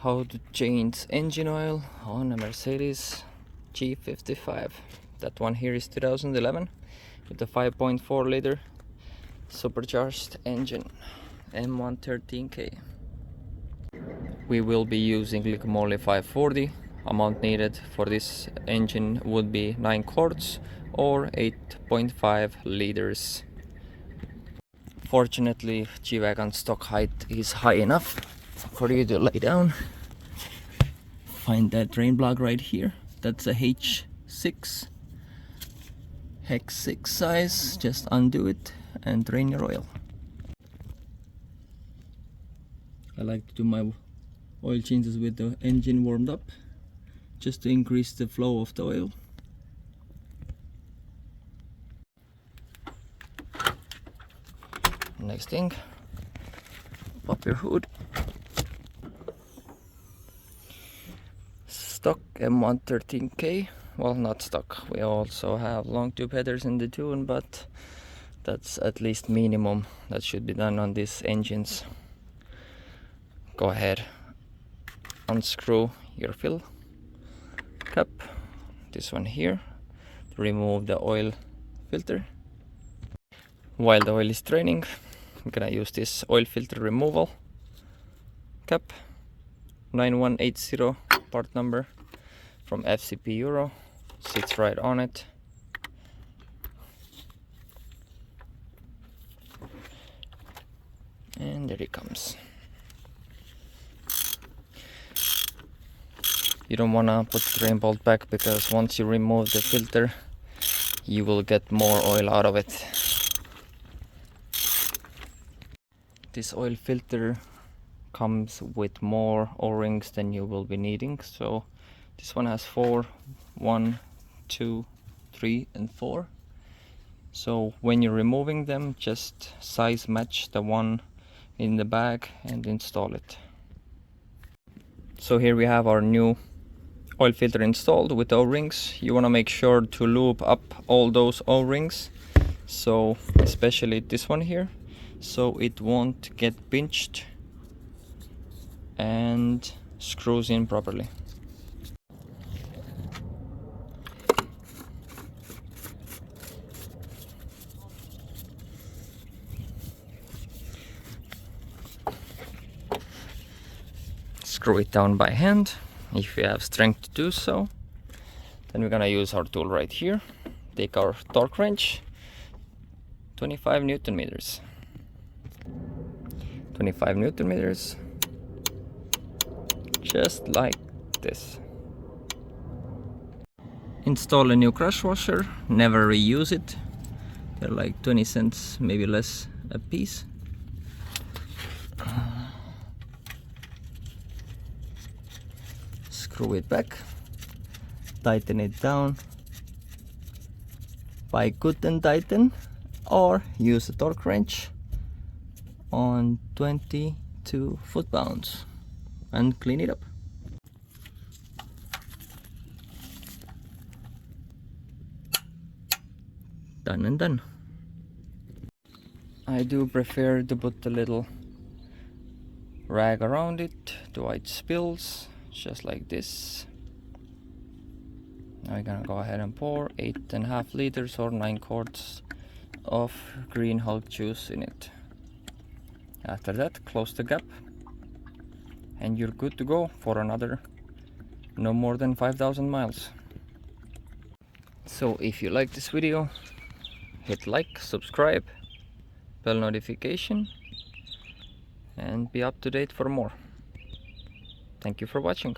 How to change engine oil on a Mercedes G55. That one here is 2011 with a 5.4 liter supercharged engine M113K. We will be using Liquimoli 540. Amount needed for this engine would be 9 quarts or 8.5 liters. Fortunately, G-Wagon stock height is high enough for you to lay down. Find that drain plug right here. That's a H6 hex 6 size. Just undo it and drain your oil. I like to do my oil changes with the engine warmed up, just to increase the flow of the oil. Next thing, pop your hood. Stock M113K. Well, not stock. We also have long tube headers in the tune, but that's at least minimum that should be done on these engines. Go ahead, unscrew your fill cap, this one here, to remove the oil filter. While the oil is draining, I'm gonna use this oil filter removal cap, 9180 part number from FCP Euro, sits right on it. And there it comes. You don't want to put the drain bolt back, because once you remove the filter you will get more oil out of it. This oil filter comes with more O-rings than you will be needing, so this one has 4, 1, 2, 3 and 4. So when you're removing them, just size match the one in the bag and install it. So here we have our new oil filter installed with O-rings. You want to make sure to lube up all those O-rings, so especially this one here, so it won't get pinched and screws in properly. Screw it down by hand if you have strength to do so. Then we're gonna use our tool right here. Take our torque wrench, 25 Newton meters. 25 Newton meters, just like this. Install a new crush washer, never reuse it. They're like 20 cents, maybe less a piece. Screw it back, tighten it down by cut and tighten, or use a torque wrench on 22 foot-pounds and clean it up. Done and done. I do prefer to put a little rag around it to avoid spills, just like this. Now we're gonna go ahead and pour 8.5 liters or 9 quarts of green Hulk juice in it. After that, close the gap and you're good to go for another no more than 5,000 miles. So if you like this video, hit like, subscribe, bell notification, and be up to date for more. Thank you for watching.